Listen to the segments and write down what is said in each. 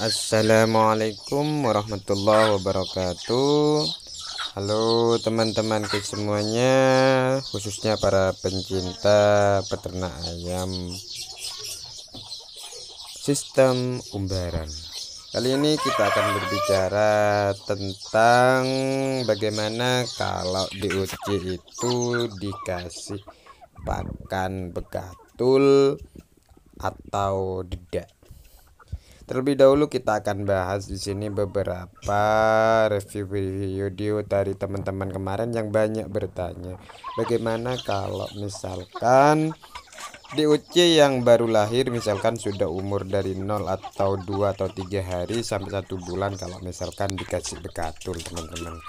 Assalamualaikum warahmatullahi wabarakatuh. Halo teman-temanku semuanya, khususnya para pencinta peternak ayam sistem umbaran. Kali ini kita akan berbicara tentang bagaimana kalau DOC itu dikasih pakan begatul atau dedak. Terlebih dahulu kita akan bahas di sini beberapa review video dari teman-teman kemarin yang banyak bertanya, bagaimana kalau misalkan DOC yang baru lahir, misalkan sudah umur dari 0 atau 2 atau 3 hari sampai 1 bulan, kalau misalkan dikasih begatul, teman-teman.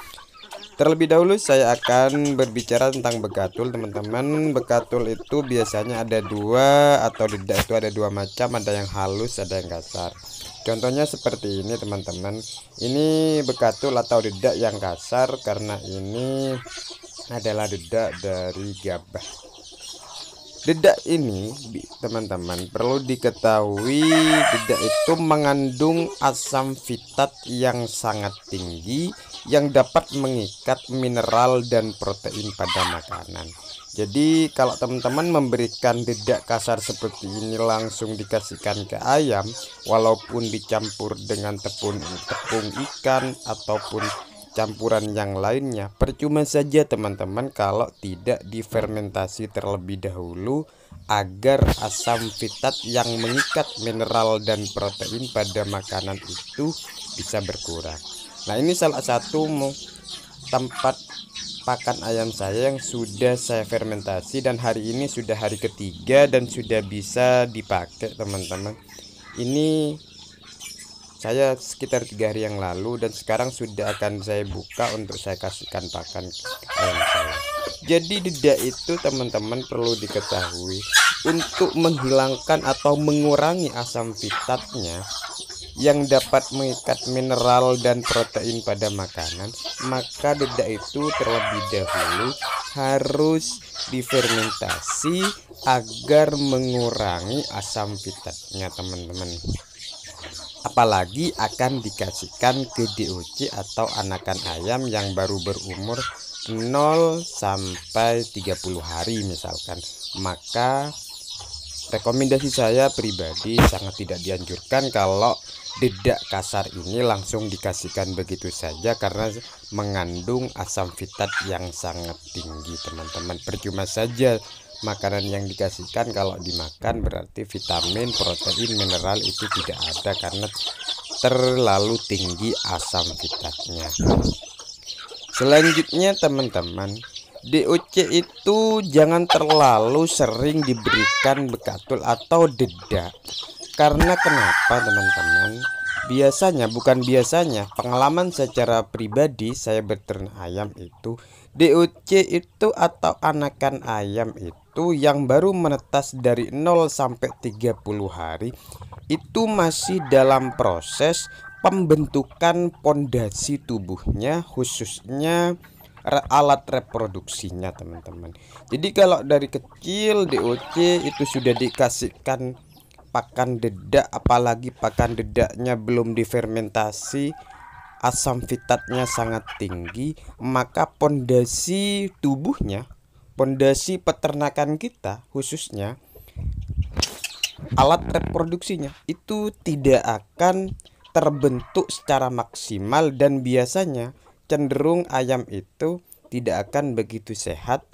Terlebih dahulu saya akan berbicara tentang begatul, teman-teman. Begatul itu biasanya ada dua, atau dedak itu ada dua macam, ada yang halus, ada yang kasar. Contohnya seperti ini, teman-teman. Ini begatul atau dedak yang kasar karena ini adalah dedak dari gabah. Dedak ini, teman-teman, perlu diketahui, dedak itu mengandung asam fitat yang sangat tinggi yang dapat mengikat mineral dan protein pada makanan. Jadi kalau teman-teman memberikan dedak kasar seperti ini langsung dikasihkan ke ayam, walaupun dicampur dengan tepung ikan ataupun campuran yang lainnya, percuma saja teman-teman kalau tidak difermentasi terlebih dahulu agar asam fitat yang mengikat mineral dan protein pada makanan itu bisa berkurang. Nah, ini salah satu tempat pakan ayam saya yang sudah saya fermentasi dan hari ini sudah hari ketiga dan sudah bisa dipakai, teman-teman. Ini saya sekitar 3 hari yang lalu dan sekarang sudah akan saya buka untuk saya kasihkan pakan ayam saya. Jadi dedak itu, teman-teman, perlu diketahui untuk menghilangkan atau mengurangi asam fitatnya yang dapat mengikat mineral dan protein pada makanan, maka dedak itu terlebih dahulu harus difermentasi agar mengurangi asam fitatnya, teman-teman. Apalagi akan dikasihkan ke DOC atau anakan ayam yang baru berumur 0 sampai 30 hari misalkan, maka rekomendasi saya pribadi sangat tidak dianjurkan kalau dedak kasar ini langsung dikasihkan begitu saja karena mengandung asam fitat yang sangat tinggi, teman-teman. Percuma saja makanan yang dikasihkan, kalau dimakan berarti vitamin, protein, mineral itu tidak ada karena terlalu tinggi asam fitatnya. Selanjutnya, teman-teman, DOC itu jangan terlalu sering diberikan begatul atau dedak. Karena kenapa, teman-teman? Biasanya, pengalaman secara pribadi saya beternak ayam itu, DOC itu atau anakan ayam itu yang baru menetas dari 0 sampai 30 hari itu masih dalam proses pembentukan pondasi tubuhnya, khususnya alat reproduksinya, teman-teman. Jadi kalau dari kecil DOC itu sudah dikasihkan pakan dedak, apalagi pakan dedaknya belum difermentasi, asam fitatnya sangat tinggi, maka pondasi tubuhnya, pondasi peternakan kita, khususnya alat reproduksinya itu tidak akan terbentuk secara maksimal dan biasanya cenderung ayam itu tidak akan begitu sehat,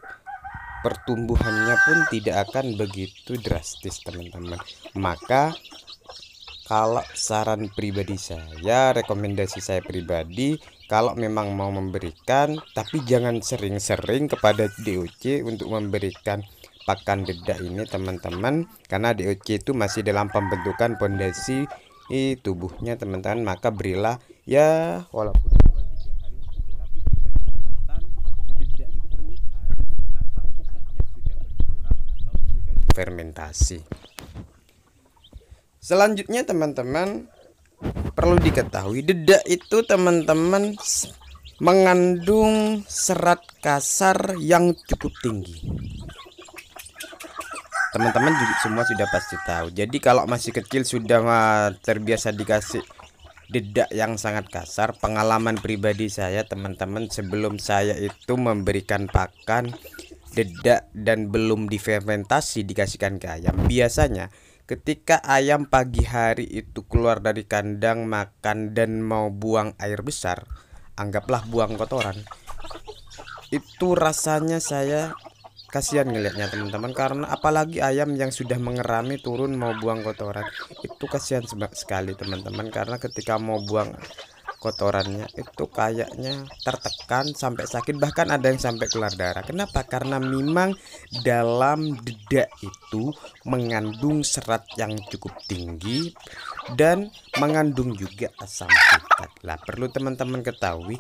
pertumbuhannya pun tidak akan begitu drastis, teman-teman. Maka kalau saran pribadi saya, rekomendasi saya pribadi, kalau memang mau memberikan, tapi jangan sering-sering kepada DOC untuk memberikan pakan dedak ini, teman-teman, karena DOC itu masih dalam pembentukan pondasi tubuhnya, teman-teman. Maka berilah ya walaupun 2-3 hari, tapi dedak itu harus asam fitatnya sudah berkurang atau sudah difermentasi. Selanjutnya, teman-teman, perlu diketahui dedak itu, teman-teman, mengandung serat kasar yang cukup tinggi. Teman-teman juga semua sudah pasti tahu. Jadi kalau masih kecil sudah terbiasa dikasih dedak yang sangat kasar. Pengalaman pribadi saya teman-teman, sebelum saya itu memberikan pakan dedak dan belum difermentasi dikasihkan ke ayam, biasanya ketika ayam pagi hari itu keluar dari kandang makan dan mau buang air besar, anggaplah buang kotoran, itu rasanya saya kasihan ngelihatnya teman-teman, karena apalagi ayam yang sudah mengerami turun mau buang kotoran, itu kasihan sekali teman-teman, karena ketika mau buang kotorannya itu kayaknya tertekan sampai sakit, bahkan ada yang sampai keluar darah. Kenapa? Karena memang dalam dedak itu mengandung serat yang cukup tinggi dan mengandung juga asam citat. Lah, perlu teman-teman ketahui,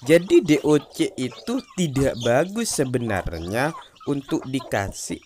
jadi DOC itu tidak bagus sebenarnya untuk dikasih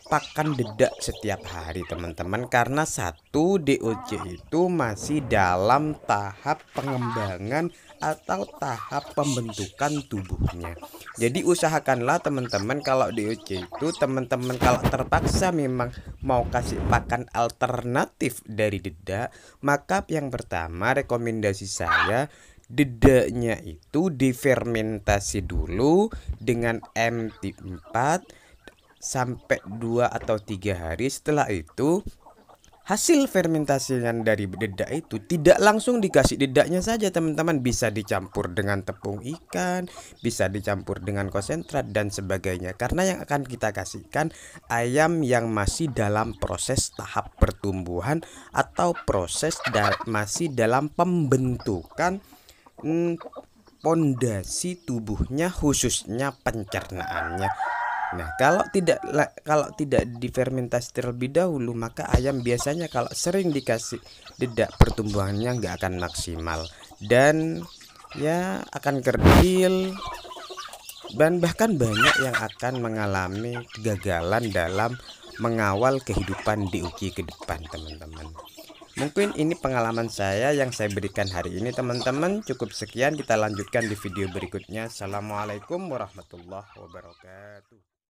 pakan dedak setiap hari teman-teman, karena satu, DOC itu masih dalam tahap pengembangan atau tahap pembentukan tubuhnya. Jadi usahakanlah teman-teman, kalau DOC itu teman-teman kalau terpaksa memang mau kasih pakan alternatif dari dedak, maka yang pertama rekomendasi saya, dedaknya itu difermentasi dulu dengan MT4 sampai 2 atau 3 hari. Setelah itu hasil fermentasian dari dedak itu tidak langsung dikasih dedaknya saja teman-teman, bisa dicampur dengan tepung ikan, bisa dicampur dengan konsentrat dan sebagainya, karena yang akan kita kasihkan ayam yang masih dalam proses tahap pertumbuhan atau proses masih dalam pembentukan pondasi tubuhnya, khususnya pencernaannya. Nah, kalau tidak difermentasi terlebih dahulu, maka ayam biasanya kalau sering dikasih dedak pertumbuhannya nggak akan maksimal dan ya akan kerdil, dan bahkan banyak yang akan mengalami kegagalan dalam mengawal kehidupan DOC ke depan teman-teman. Mungkin ini pengalaman saya yang saya berikan hari ini teman-teman. Cukup sekian, kita lanjutkan di video berikutnya. Assalamualaikum warahmatullahi wabarakatuh.